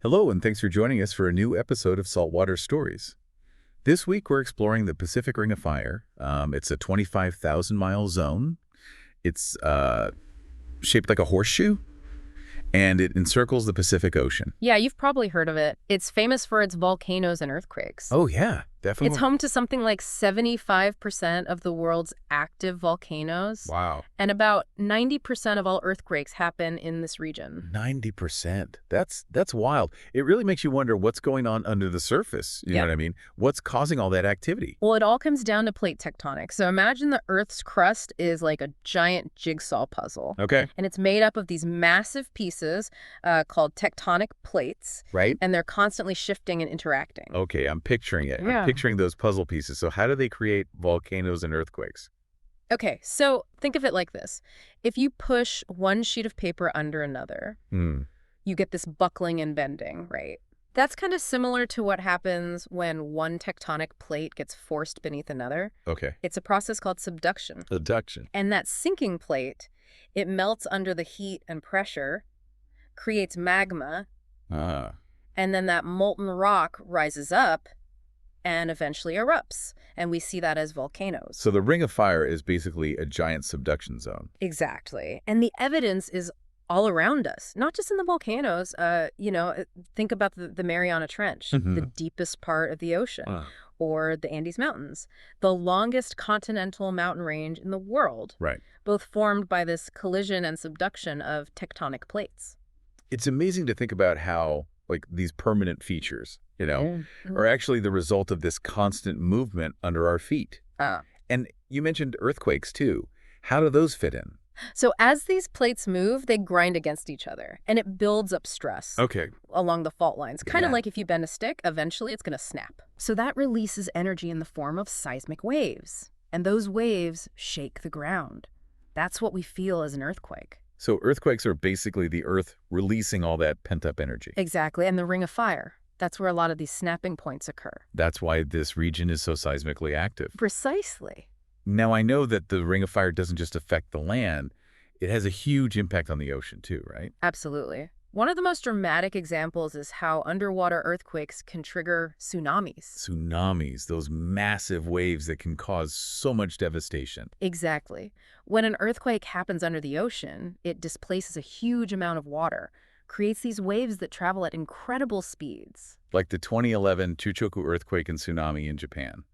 Hello, and thanks for joining us for a new episode of Saltwater Stories. This week, we're exploring the Pacific Ring of Fire. It's a 25,000-mile zone. It's shaped like a horseshoe, and it encircles the Pacific Ocean. Yeah, you've probably heard of it. It's famous for its volcanoes and earthquakes. Oh, yeah, definitely. It's home to something like 75% of the world's active volcanoes. Wow. And about 90% of all earthquakes happen in this region. 90%. That's wild. It really makes you wonder what's going on under the surface. You know what I mean? What's causing all that activity? Well, it all comes down to plate tectonic. So imagine the Earth's crust is like a giant jigsaw puzzle. Okay. And it's made up of these massive pieces called tectonic plates. Right? And they're constantly shifting and interacting. Okay, I'm picturing it. Yeah. I'm picturing those puzzle pieces. So how do they create volcanoes and earthquakes? Okay, so think of it like this. If you push one sheet of paper under another, you get this buckling and bending, right? That's kind of similar to what happens when one tectonic plate gets forced beneath another. Okay. It's a process called subduction. Subduction. And that sinking plate, it melts under the heat and pressure, creates magma, and then that molten rock rises up and eventually erupts. And we see that as volcanoes. So the Ring of Fire is basically a giant subduction zone. Exactly. And the evidence is all around us, not just in the volcanoes. Think about the Mariana Trench, the deepest part of the ocean, or the Andes Mountains, the longest continental mountain range in the world, Right. both formed by this collision and subduction of tectonic plates. It's amazing to think about how, like, these permanent features, are actually the result of this constant movement under our feet. And you mentioned earthquakes, too. How do those fit in? So as these plates move, they grind against each other, and it builds up stress along the fault lines. Kind of like if you bend a stick, eventually it's going to snap. So that releases energy in the form of seismic waves, and those waves shake the ground. That's what we feel as an earthquake. So earthquakes are basically the Earth releasing all that pent-up energy. Exactly, and the Ring of Fire. That's where a lot of these snapping points occur. That's why this region is so seismically active. Precisely. Now, I know that the Ring of Fire doesn't just affect the land. It has a huge impact on the ocean, too, right? Absolutely. One of the most dramatic examples is how underwater earthquakes can trigger tsunamis. Tsunamis, those massive waves that can cause so much devastation. Exactly. When an earthquake happens under the ocean, it displaces a huge amount of water, creates these waves that travel at incredible speeds. Like the 2011 Chuchoku earthquake and tsunami in Japan.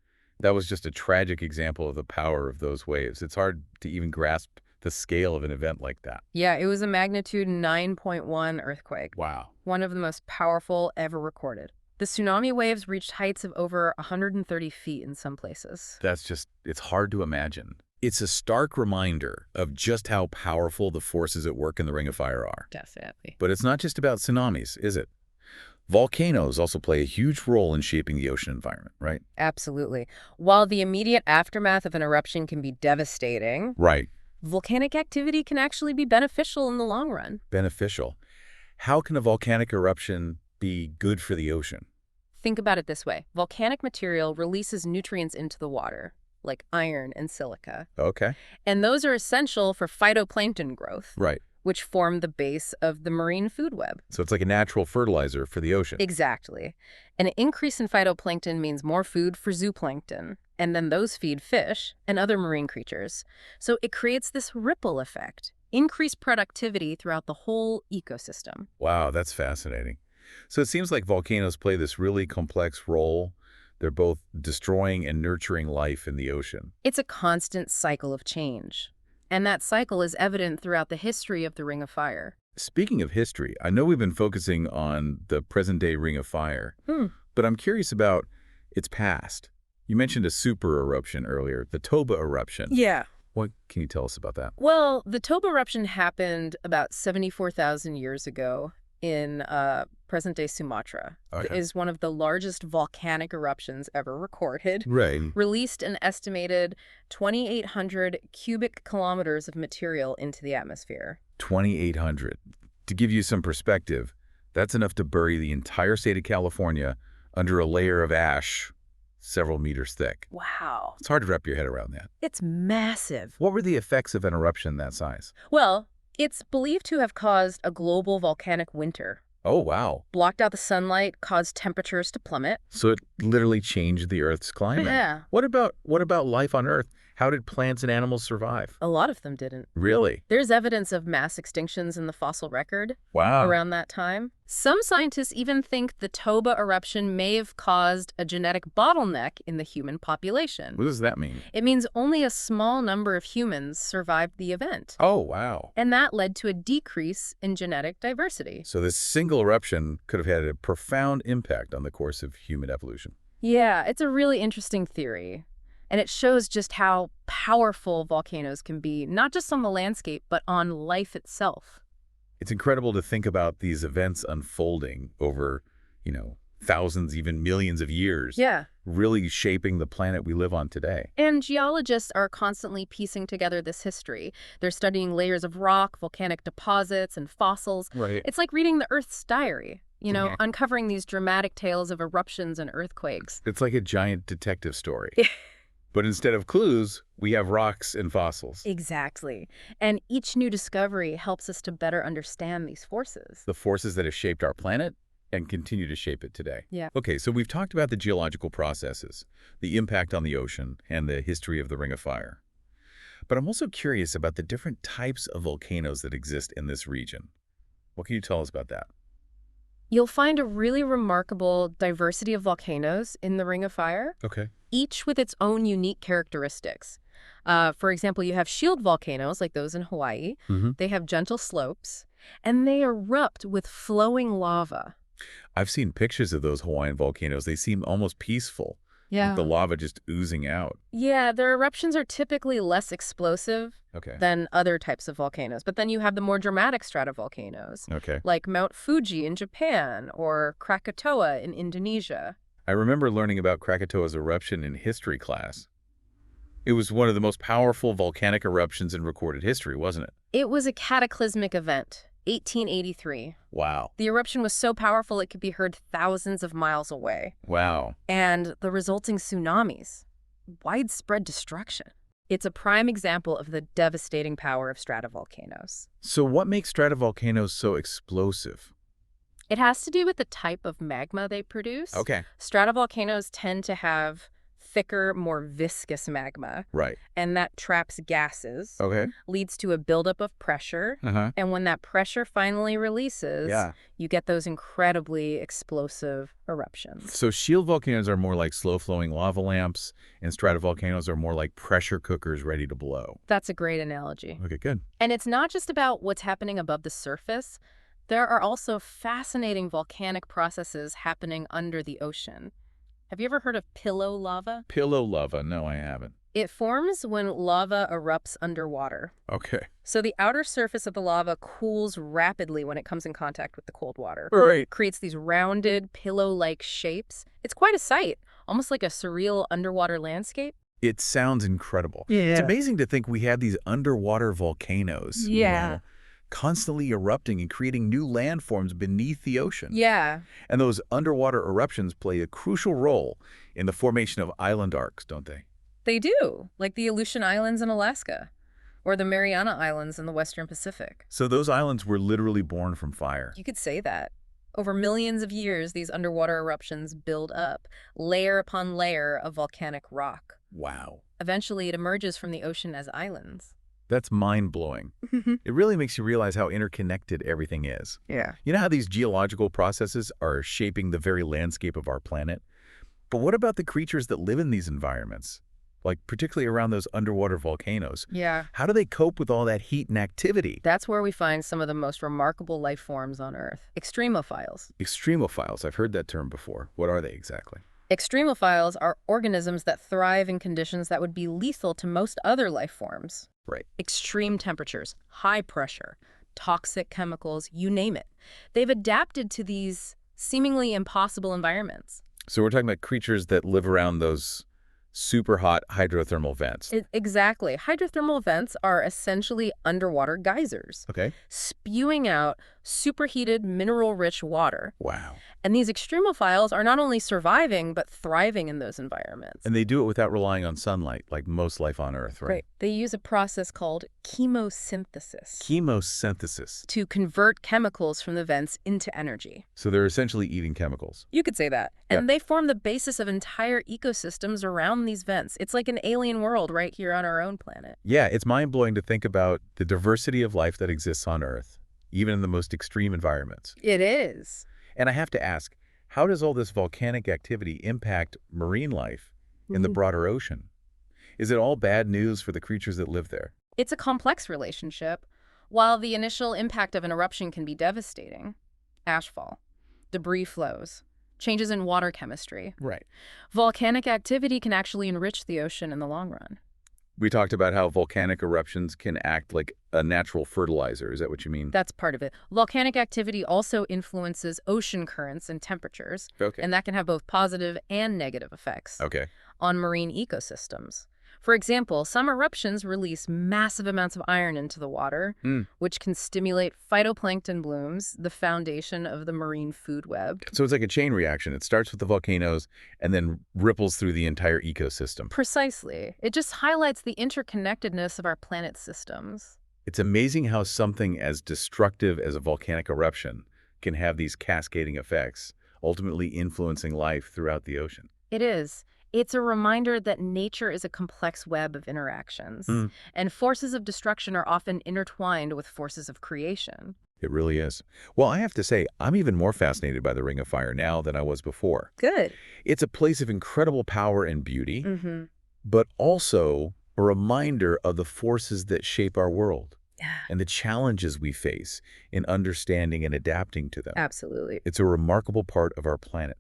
That was just a tragic example of the power of those waves. It's hard to even grasp the scale of an event like that. Yeah, it was a magnitude 9.1 earthquake. Wow. One of the most powerful ever recorded. The tsunami waves reached heights of over 130 feet in some places. It's hard to imagine. It's a stark reminder of just how powerful the forces at work in the Ring of Fire are. Definitely. But it's not just about tsunamis, is it? Volcanoes also play a huge role in shaping the ocean environment, right? Absolutely. While the immediate aftermath of an eruption can be devastating, Right. volcanic activity can actually be beneficial in the long run. Beneficial. How can a volcanic eruption be good for the ocean? Think about it this way. Volcanic material releases nutrients into the water, like iron and silica. Okay. And those are essential for phytoplankton growth, Right. which form the base of the marine food web. So it's like a natural fertilizer for the ocean. Exactly. An increase in phytoplankton means more food for zooplankton, and then those feed fish and other marine creatures. So it creates this ripple effect, increased productivity throughout the whole ecosystem. Wow, that's fascinating. So it seems like volcanoes play this really complex role. They're both destroying and nurturing life in the ocean. It's a constant cycle of change. And that cycle is evident throughout the history of the Ring of Fire. Speaking of history, I know we've been focusing on the present-day Ring of Fire, but I'm curious about its past. You mentioned a super eruption earlier, the Toba eruption. Yeah. What can you tell us about that? Well, the Toba eruption happened about 74,000 years ago in present-day Sumatra. Okay. It is one of the largest volcanic eruptions ever recorded. Right. Released an estimated 2,800 cubic kilometers of material into the atmosphere. 2,800. To give you some perspective, that's enough to bury the entire state of California under a layer of ash several meters thick. Wow. It's hard to wrap your head around that. It's massive. What were the effects of an eruption that size? Well, it's believed to have caused a global volcanic winter. Oh, wow. Blocked out the sunlight, caused temperatures to plummet. So it literally changed the Earth's climate. Yeah. What about life on Earth? How did plants and animals survive? A lot of them didn't. Really? There's evidence of mass extinctions in the fossil record Wow. around that time. Some scientists even think the Toba eruption may have caused a genetic bottleneck in the human population. What does that mean? It means only a small number of humans survived the event. Oh, wow. And that led to a decrease in genetic diversity. So this single eruption could have had a profound impact on the course of human evolution. Yeah, it's a really interesting theory. And it shows just how powerful volcanoes can be, not just on the landscape, but on life itself. It's incredible to think about these events unfolding over, thousands, even millions of years. Yeah. Really shaping the planet we live on today. And geologists are constantly piecing together this history. They're studying layers of rock, volcanic deposits, and fossils. Right. It's like reading the Earth's diary, uncovering these dramatic tales of eruptions and earthquakes. It's like a giant detective story. But instead of clues, we have rocks and fossils. Exactly. And each new discovery helps us to better understand these forces. The forces that have shaped our planet and continue to shape it today. Yeah. Okay, so we've talked about the geological processes, the impact on the ocean, and the history of the Ring of Fire. But I'm also curious about the different types of volcanoes that exist in this region. What can you tell us about that? You'll find a really remarkable diversity of volcanoes in the Ring of Fire. Okay. Each with its own unique characteristics. For example, you have shield volcanoes like those in Hawaii. They have gentle slopes, and they erupt with flowing lava. I've seen pictures of those Hawaiian volcanoes. They seem almost peaceful. Yeah. With the lava just oozing out. Yeah, their eruptions are typically less explosive than other types of volcanoes. But then you have the more dramatic stratovolcanoes, like Mount Fuji in Japan or Krakatoa in Indonesia. I remember learning about Krakatoa's eruption in history class. It was one of the most powerful volcanic eruptions in recorded history, wasn't it? It was a cataclysmic event, 1883. Wow. The eruption was so powerful it could be heard thousands of miles away. Wow. And the resulting tsunamis, widespread destruction. It's a prime example of the devastating power of stratovolcanoes. So what makes stratovolcanoes so explosive? It has to do with the type of magma they produce. Okay. Stratovolcanoes tend to have thicker, more viscous magma. Right. And that traps gases. Okay. Leads to a buildup of pressure. And when that pressure finally releases, you get those incredibly explosive eruptions. So shield volcanoes are more like slow-flowing lava lamps, and stratovolcanoes are more like pressure cookers ready to blow. That's a great analogy. Okay, good. And it's not just about what's happening above the surface. There are also fascinating volcanic processes happening under the ocean. Have you ever heard of pillow lava? Pillow lava? No, I haven't. It forms when lava erupts underwater. Okay. So the outer surface of the lava cools rapidly when it comes in contact with the cold water. Right. It creates these rounded, pillow-like shapes. It's quite a sight, almost like a surreal underwater landscape. It sounds incredible. Yeah. It's amazing to think we have these underwater volcanoes. Yeah. Constantly erupting and creating new landforms beneath the ocean. Yeah. And those underwater eruptions play a crucial role in the formation of island arcs, don't they? They do, like the Aleutian Islands in Alaska or the Mariana Islands in the Western Pacific. So those islands were literally born from fire. You could say that. Over millions of years, these underwater eruptions build up, layer upon layer of volcanic rock. Wow. Eventually, it emerges from the ocean as islands. That's mind-blowing. It really makes you realize how interconnected everything is. Yeah. You know how these geological processes are shaping the very landscape of our planet? But what about the creatures that live in these environments? Like particularly around those underwater volcanoes. Yeah. How do they cope with all that heat and activity? That's where we find some of the most remarkable life forms on Earth. Extremophiles. Extremophiles. I've heard that term before. What are they exactly? Extremophiles are organisms that thrive in conditions that would be lethal to most other life forms. Right. Extreme temperatures, high pressure, toxic chemicals, you name it. They've adapted to these seemingly impossible environments. So we're talking about creatures that live around those super hot hydrothermal vents. Exactly. Hydrothermal vents are essentially underwater geysers. Okay. Spewing out superheated, mineral-rich water. Wow. And these extremophiles are not only surviving, but thriving in those environments. And they do it without relying on sunlight, like most life on Earth, right? Right. They use a process called chemosynthesis Chemosynthesis. to convert chemicals from the vents into energy. So they're essentially eating chemicals. You could say that. Yeah. And they form the basis of entire ecosystems around these vents. It's like an alien world right here on our own planet. Yeah, it's mind-blowing to think about the diversity of life that exists on Earth, even in the most extreme environments. It is. And I have to ask, how does all this volcanic activity impact marine life in the broader ocean? Is it all bad news for the creatures that live there? It's a complex relationship. While the initial impact of an eruption can be devastating, ashfall, debris flows, changes in water chemistry, Right. volcanic activity can actually enrich the ocean in the long run. We talked about how volcanic eruptions can act like a natural fertilizer. Is that what you mean? That's part of it. Volcanic activity also influences ocean currents and temperatures, Okay. and that can have both positive and negative effects Okay. on marine ecosystems. For example, some eruptions release massive amounts of iron into the water, which can stimulate phytoplankton blooms, the foundation of the marine food web. So it's like a chain reaction. It starts with the volcanoes and then ripples through the entire ecosystem. Precisely. It just highlights the interconnectedness of our planet's systems. It's amazing how something as destructive as a volcanic eruption can have these cascading effects, ultimately influencing life throughout the ocean. It is. It's a reminder that nature is a complex web of interactions, and forces of destruction are often intertwined with forces of creation. It really is. Well, I have to say, I'm even more fascinated by the Ring of Fire now than I was before. Good. It's a place of incredible power and beauty, but also a reminder of the forces that shape our world and the challenges we face in understanding and adapting to them. Absolutely. It's a remarkable part of our planet,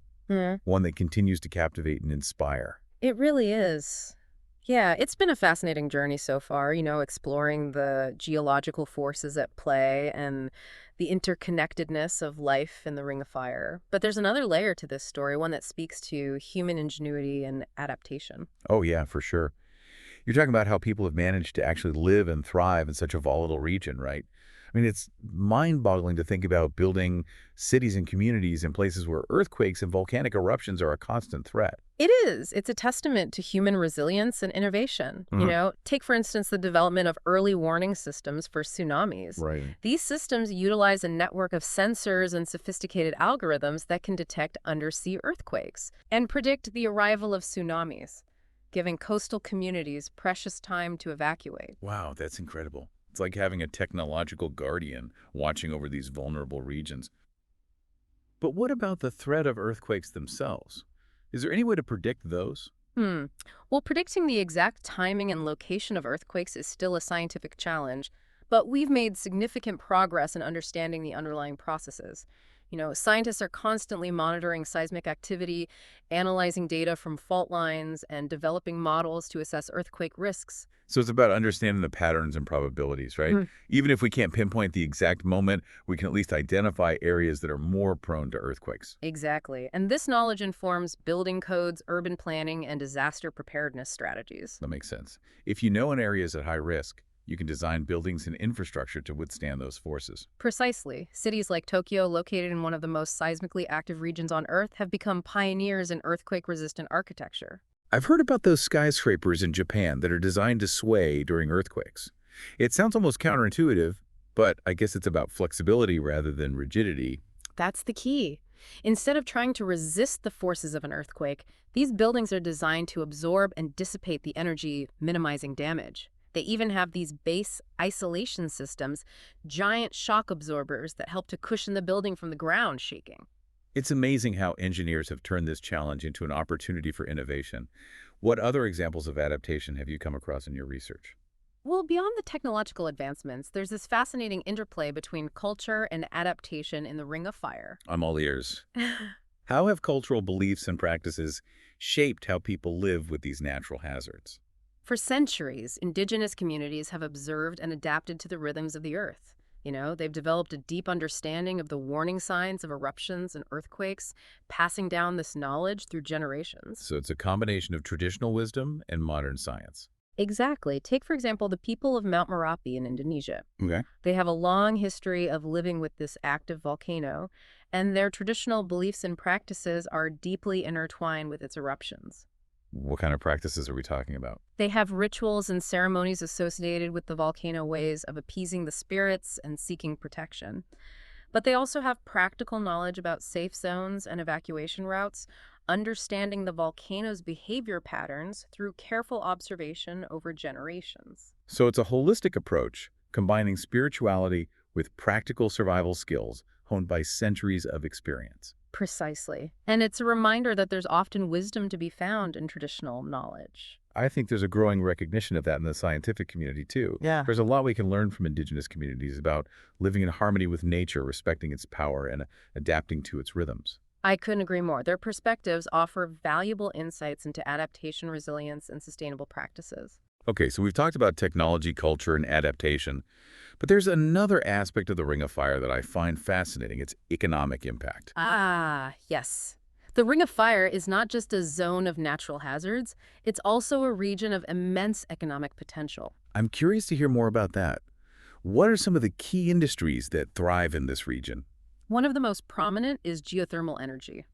one that continues to captivate and inspire. It really is. Yeah, it's been a fascinating journey so far, exploring the geological forces at play and the interconnectedness of life in the Ring of Fire. But there's another layer to this story, one that speaks to human ingenuity and adaptation. Oh, yeah, for sure. You're talking about how people have managed to actually live and thrive in such a volatile region, right? I mean, it's mind-boggling to think about building cities and communities in places where earthquakes and volcanic eruptions are a constant threat. It is. It's a testament to human resilience and innovation. Take, for instance, the development of early warning systems for tsunamis. Right. These systems utilize a network of sensors and sophisticated algorithms that can detect undersea earthquakes and predict the arrival of tsunamis, giving coastal communities precious time to evacuate. Wow, that's incredible. It's like having a technological guardian watching over these vulnerable regions. But what about the threat of earthquakes themselves? Is there any way to predict those? Well, predicting the exact timing and location of earthquakes is still a scientific challenge, but we've made significant progress in understanding the underlying processes. Scientists are constantly monitoring seismic activity, analyzing data from fault lines, and developing models to assess earthquake risks. So it's about understanding the patterns and probabilities, right? Even if we can't pinpoint the exact moment, we can at least identify areas that are more prone to earthquakes. Exactly. And this knowledge informs building codes, urban planning, and disaster preparedness strategies. That makes sense. If you know an area is at high risk, you can design buildings and infrastructure to withstand those forces. Precisely. Cities like Tokyo, located in one of the most seismically active regions on Earth, have become pioneers in earthquake-resistant architecture. I've heard about those skyscrapers in Japan that are designed to sway during earthquakes. It sounds almost counterintuitive, but I guess it's about flexibility rather than rigidity. That's the key. Instead of trying to resist the forces of an earthquake, these buildings are designed to absorb and dissipate the energy, minimizing damage. They even have these base isolation systems, giant shock absorbers that help to cushion the building from the ground shaking. It's amazing how engineers have turned this challenge into an opportunity for innovation. What other examples of adaptation have you come across in your research? Well, beyond the technological advancements, there's this fascinating interplay between culture and adaptation in the Ring of Fire. I'm all ears. How have cultural beliefs and practices shaped how people live with these natural hazards? For centuries, indigenous communities have observed and adapted to the rhythms of the earth. They've developed a deep understanding of the warning signs of eruptions and earthquakes, passing down this knowledge through generations. So it's a combination of traditional wisdom and modern science. Exactly. Take, for example, the people of Mount Merapi in Indonesia. Okay. They have a long history of living with this active volcano, and their traditional beliefs and practices are deeply intertwined with its eruptions. What kind of practices are we talking about? They have rituals and ceremonies associated with the volcano, ways of appeasing the spirits and seeking protection. But they also have practical knowledge about safe zones and evacuation routes, understanding the volcano's behavior patterns through careful observation over generations. So it's a holistic approach, combining spirituality with practical survival skills honed by centuries of experience. Precisely. And it's a reminder that there's often wisdom to be found in traditional knowledge. I think there's a growing recognition of that in the scientific community, too. Yeah. There's a lot we can learn from indigenous communities about living in harmony with nature, respecting its power, and adapting to its rhythms. I couldn't agree more. Their perspectives offer valuable insights into adaptation, resilience, and sustainable practices. Okay, so we've talked about technology, culture, and adaptation, but there's another aspect of the Ring of Fire that I find fascinating, its economic impact. Ah, yes. The Ring of Fire is not just a zone of natural hazards, it's also a region of immense economic potential. I'm curious to hear more about that. What are some of the key industries that thrive in this region? One of the most prominent is geothermal energy.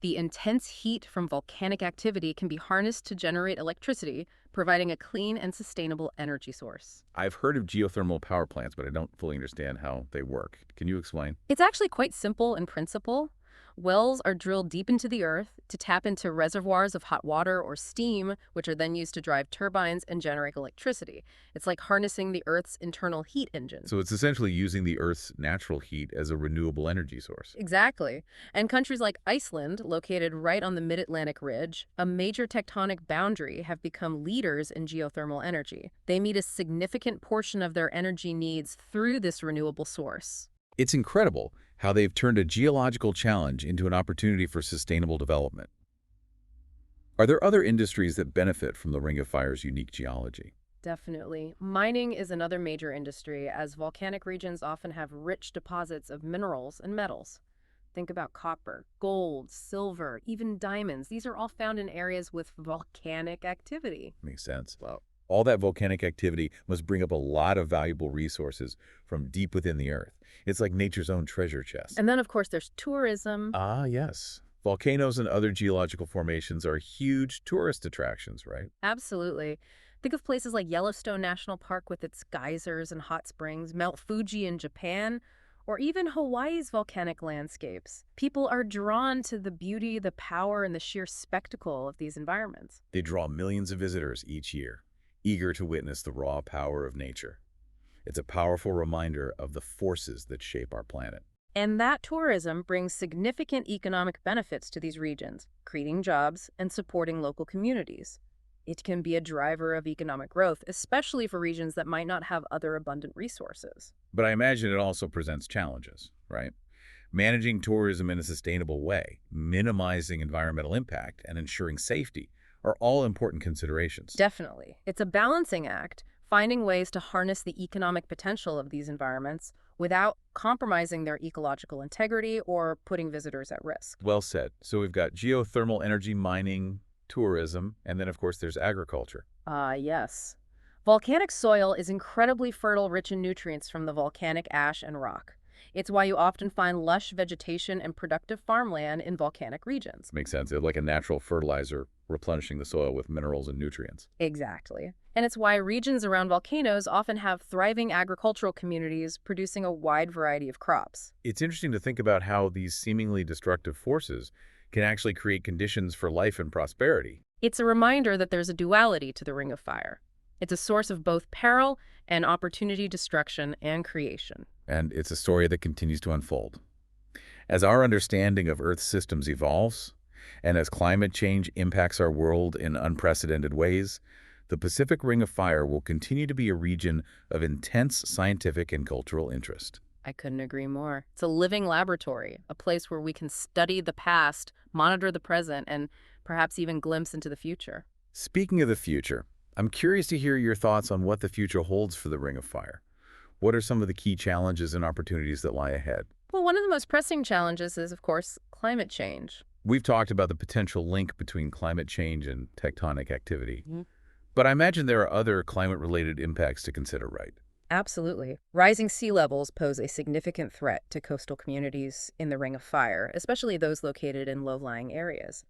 The intense heat from volcanic activity can be harnessed to generate electricity, providing a clean and sustainable energy source. I've heard of geothermal power plants, but I don't fully understand how they work. Can you explain? It's actually quite simple in principle. Wells are drilled deep into the earth to tap into reservoirs of hot water or steam, which are then used to drive turbines and generate electricity. It's like harnessing the Earth's internal heat engine. So it's essentially using the Earth's natural heat as a renewable energy source. Exactly. And countries like Iceland, located right on the mid-Atlantic ridge, a major tectonic boundary, have become leaders in geothermal energy. They meet a significant portion of their energy needs through this renewable source. It's incredible how they've turned a geological challenge into an opportunity for sustainable development. Are there other industries that benefit from the Ring of Fire's unique geology? Definitely. Mining is another major industry, as volcanic regions often have rich deposits of minerals and metals. Think about copper, gold, silver, even diamonds. These are all found in areas with volcanic activity. Makes sense. Wow. All that volcanic activity must bring up a lot of valuable resources from deep within the Earth. It's like nature's own treasure chest. And then, of course, there's tourism. Ah, yes. Volcanoes and other geological formations are huge tourist attractions, right? Absolutely. Think of places like Yellowstone National Park with its geysers and hot springs, Mount Fuji in Japan, or even Hawaii's volcanic landscapes. People are drawn to the beauty, the power, and the sheer spectacle of these environments. They draw millions of visitors each year, eager to witness the raw power of nature. It's a powerful reminder of the forces that shape our planet. And that tourism brings significant economic benefits to these regions, creating jobs and supporting local communities. It can be a driver of economic growth, especially for regions that might not have other abundant resources. But I imagine it also presents challenges, right? Managing tourism in a sustainable way, minimizing environmental impact, and ensuring safety are all important considerations. Definitely. It's a balancing act, finding ways to harness the economic potential of these environments without compromising their ecological integrity or putting visitors at risk. Well said. So we've got geothermal energy, mining, tourism, and then, of course, there's agriculture. Yes. Volcanic soil is incredibly fertile, rich in nutrients from the volcanic ash and rock. It's why you often find lush vegetation and productive farmland in volcanic regions. Makes sense. It's like a natural fertilizer, replenishing the soil with minerals and nutrients. Exactly. And it's why regions around volcanoes often have thriving agricultural communities producing a wide variety of crops. It's interesting to think about how these seemingly destructive forces can actually create conditions for life and prosperity. It's a reminder that there's a duality to the Ring of Fire. It's a source of both peril and opportunity, destruction, and creation. And it's a story that continues to unfold. As our understanding of Earth's systems evolves, and as climate change impacts our world in unprecedented ways, the Pacific Ring of Fire will continue to be a region of intense scientific and cultural interest. I couldn't agree more. It's a living laboratory, a place where we can study the past, monitor the present, and perhaps even glimpse into the future. Speaking of the future, I'm curious to hear your thoughts on what the future holds for the Ring of Fire. What are some of the key challenges and opportunities that lie ahead? Well, one of the most pressing challenges is, of course, climate change. We've talked about the potential link between climate change and tectonic activity. But I imagine there are other climate-related impacts to consider, right? Absolutely. Rising sea levels pose a significant threat to coastal communities in the Ring of Fire, especially those located in low-lying areas.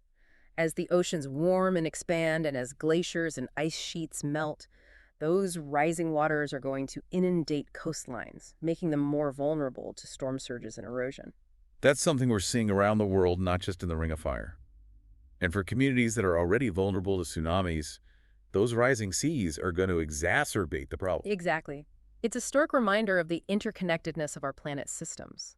As the oceans warm and expand and as glaciers and ice sheets melt, those rising waters are going to inundate coastlines, making them more vulnerable to storm surges and erosion. That's something we're seeing around the world, not just in the Ring of Fire. And for communities that are already vulnerable to tsunamis, those rising seas are going to exacerbate the problem. Exactly. It's a stark reminder of the interconnectedness of our planet's systems.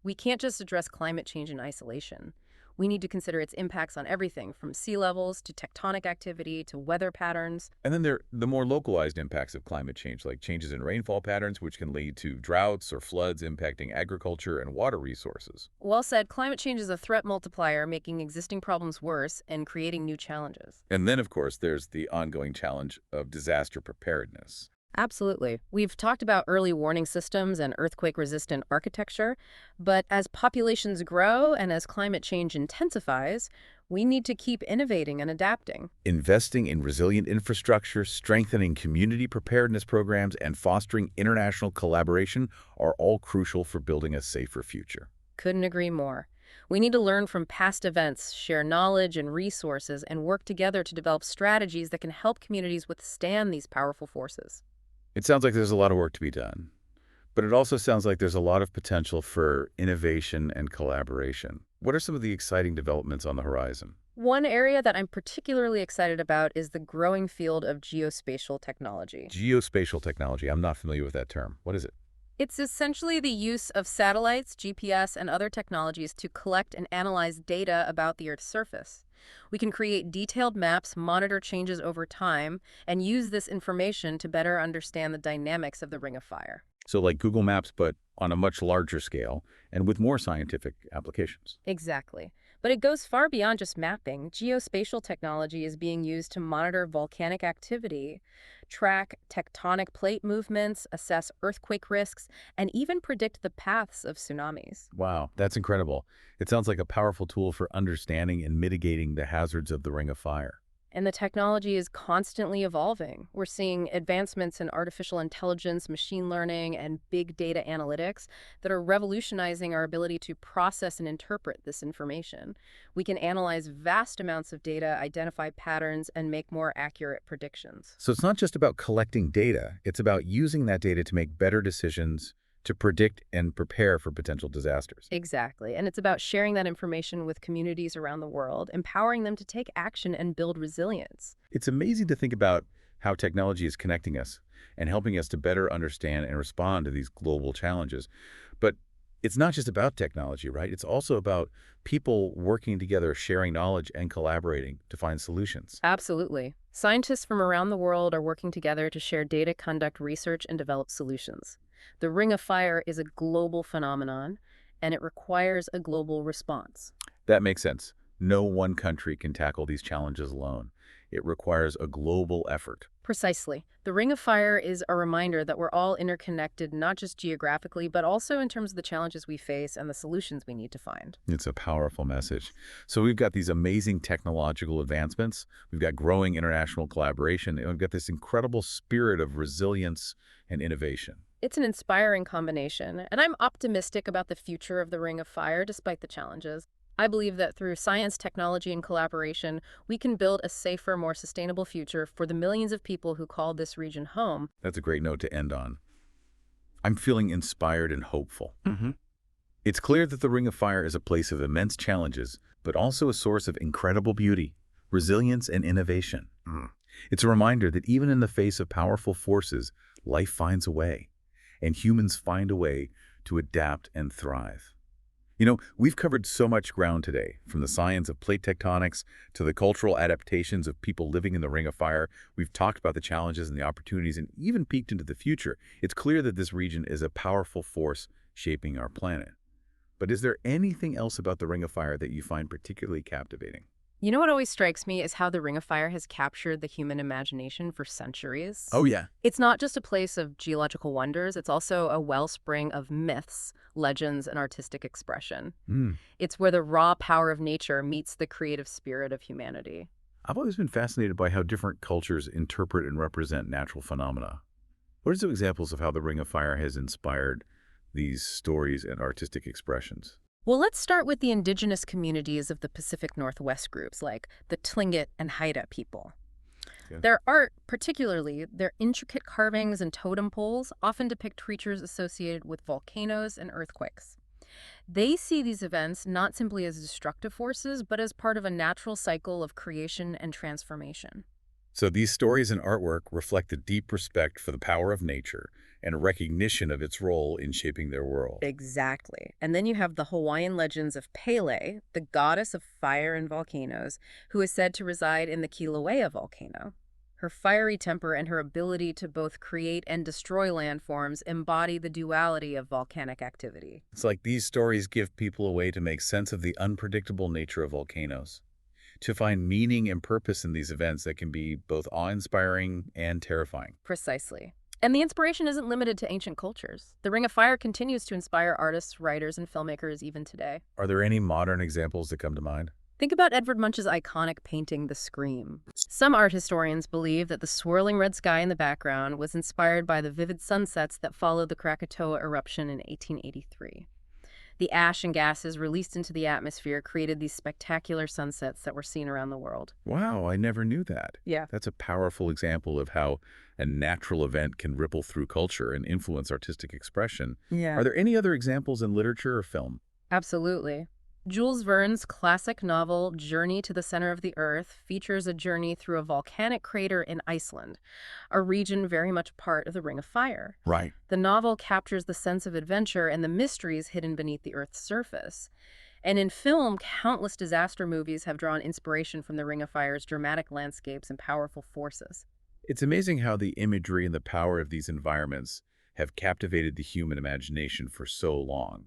We can't just address climate change in isolation. We need to consider its impacts on everything from sea levels to tectonic activity to weather patterns. And then there are the more localized impacts of climate change, like changes in rainfall patterns, which can lead to droughts or floods impacting agriculture and water resources. Well said, climate change is a threat multiplier, making existing problems worse and creating new challenges. And then, of course, there's the ongoing challenge of disaster preparedness. Absolutely. We've talked about early warning systems and earthquake-resistant architecture, but as populations grow and as climate change intensifies, we need to keep innovating and adapting. Investing in resilient infrastructure, strengthening community preparedness programs, and fostering international collaboration are all crucial for building a safer future. Couldn't agree more. We need to learn from past events, share knowledge and resources, and work together to develop strategies that can help communities withstand these powerful forces. It sounds like there's a lot of work to be done, but it also sounds like there's a lot of potential for innovation and collaboration. What are some of the exciting developments on the horizon? One area that I'm particularly excited about is the growing field of geospatial technology. Geospatial technology. I'm not familiar with that term. What is it? It's essentially the use of satellites, GPS, and other technologies to collect and analyze data about the Earth's surface. We can create detailed maps, monitor changes over time, and use this information to better understand the dynamics of the Ring of Fire. So like Google Maps, but on a much larger scale and with more scientific applications. Exactly. But it goes far beyond just mapping. Geospatial technology is being used to monitor volcanic activity, track tectonic plate movements, assess earthquake risks, and even predict the paths of tsunamis. Wow, that's incredible. It sounds like a powerful tool for understanding and mitigating the hazards of the Ring of Fire. And the technology is constantly evolving. We're seeing advancements in artificial intelligence, machine learning, and big data analytics that are revolutionizing our ability to process and interpret this information. We can analyze vast amounts of data, identify patterns, and make more accurate predictions. So it's not just about collecting data, it's about using that data to make better decisions, to predict and prepare for potential disasters. Exactly. And it's about sharing that information with communities around the world, empowering them to take action and build resilience. It's amazing to think about how technology is connecting us and helping us to better understand and respond to these global challenges. But it's not just about technology, right? It's also about people working together, sharing knowledge and collaborating to find solutions. Absolutely. Scientists from around the world are working together to share data, conduct research, and develop solutions. The Ring of Fire is a global phenomenon, and it requires a global response. That makes sense. No one country can tackle these challenges alone. It requires a global effort. Precisely. The Ring of Fire is a reminder that we're all interconnected, not just geographically, but also in terms of the challenges we face and the solutions we need to find. It's a powerful message. So we've got these amazing technological advancements. We've got growing international collaboration, and we've got this incredible spirit of resilience and innovation. It's an inspiring combination, and I'm optimistic about the future of the Ring of Fire despite the challenges. I believe that through science, technology, and collaboration, we can build a safer, more sustainable future for the millions of people who call this region home. That's a great note to end on. I'm feeling inspired and hopeful. It's clear that the Ring of Fire is a place of immense challenges, but also a source of incredible beauty, resilience, and innovation. It's a reminder that even in the face of powerful forces, life finds a way, and humans find a way to adapt and thrive. You know, we've covered so much ground today, from the science of plate tectonics to the cultural adaptations of people living in the Ring of Fire. We've talked about the challenges and the opportunities and even peeked into the future. It's clear that this region is a powerful force shaping our planet. But is there anything else about the Ring of Fire that you find particularly captivating? You know what always strikes me is how the Ring of Fire has captured the human imagination for centuries. Oh, yeah. It's not just a place of geological wonders, it's also a wellspring of myths, legends, and artistic expression. It's where the raw power of nature meets the creative spirit of humanity. I've always been fascinated by how different cultures interpret and represent natural phenomena. What are some examples of how the Ring of Fire has inspired these stories and artistic expressions? Well, let's start with the indigenous communities of the Pacific Northwest groups, like the Tlingit and Haida people. Yeah. Their art, particularly their intricate carvings and totem poles, often depict creatures associated with volcanoes and earthquakes. They see these events not simply as destructive forces, but as part of a natural cycle of creation and transformation. So these stories and artwork reflect a deep respect for the power of nature and a recognition of its role in shaping their world. Exactly. And then you have the Hawaiian legends of Pele, the goddess of fire and volcanoes, who is said to reside in the Kilauea volcano. Her fiery temper and her ability to both create and destroy landforms embody the duality of volcanic activity. It's like these stories give people a way to make sense of the unpredictable nature of volcanoes, to find meaning and purpose in these events that can be both awe-inspiring and terrifying. Precisely. And the inspiration isn't limited to ancient cultures. The Ring of Fire continues to inspire artists, writers, and filmmakers even today. Are there any modern examples that come to mind? Think about Edvard Munch's iconic painting, The Scream. Some art historians believe that the swirling red sky in the background was inspired by the vivid sunsets that followed the Krakatoa eruption in 1883. The ash and gases released into the atmosphere created these spectacular sunsets that were seen around the world. Wow, I never knew that. Yeah. That's a powerful example of how a natural event can ripple through culture and influence artistic expression. Yeah. Are there any other examples in literature or film? Absolutely. Jules Verne's classic novel, Journey to the Center of the Earth, features a journey through a volcanic crater in Iceland, a region very much part of the Ring of Fire. Right. The novel captures the sense of adventure and the mysteries hidden beneath the Earth's surface. And in film, countless disaster movies have drawn inspiration from the Ring of Fire's dramatic landscapes and powerful forces. It's amazing how the imagery and the power of these environments have captivated the human imagination for so long.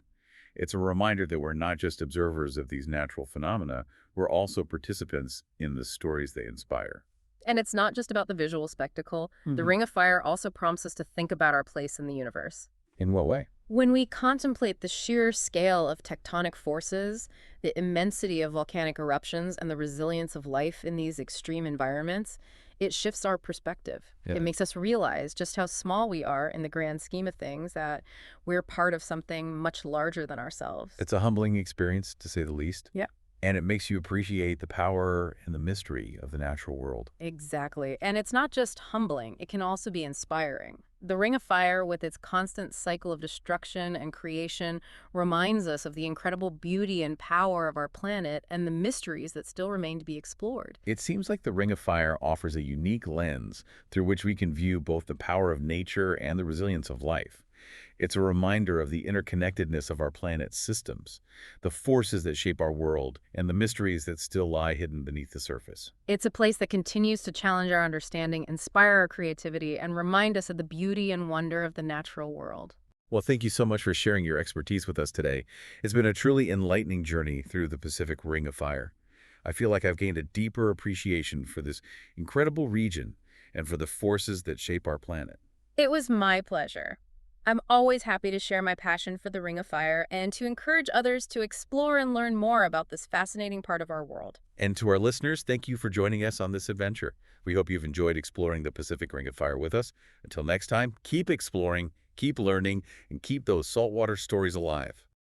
It's a reminder that we're not just observers of these natural phenomena, we're also participants in the stories they inspire. And it's not just about the visual spectacle. The Ring of Fire also prompts us to think about our place in the universe. In what way? When we contemplate the sheer scale of tectonic forces, the immensity of volcanic eruptions, and the resilience of life in these extreme environments, it shifts our perspective. Yeah. It makes us realize just how small we are in the grand scheme of things, that we're part of something much larger than ourselves. It's a humbling experience, to say the least. Yeah. And it makes you appreciate the power and the mystery of the natural world. Exactly. And it's not just humbling, it can also be inspiring. The Ring of Fire, with its constant cycle of destruction and creation, reminds us of the incredible beauty and power of our planet and the mysteries that still remain to be explored. It seems like the Ring of Fire offers a unique lens through which we can view both the power of nature and the resilience of life. It's a reminder of the interconnectedness of our planet's systems, the forces that shape our world, and the mysteries that still lie hidden beneath the surface. It's a place that continues to challenge our understanding, inspire our creativity, and remind us of the beauty and wonder of the natural world. Well, thank you so much for sharing your expertise with us today. It's been a truly enlightening journey through the Pacific Ring of Fire. I feel like I've gained a deeper appreciation for this incredible region and for the forces that shape our planet. It was my pleasure. I'm always happy to share my passion for the Ring of Fire and to encourage others to explore and learn more about this fascinating part of our world. And to our listeners, thank you for joining us on this adventure. We hope you've enjoyed exploring the Pacific Ring of Fire with us. Until next time, keep exploring, keep learning, and keep those saltwater stories alive.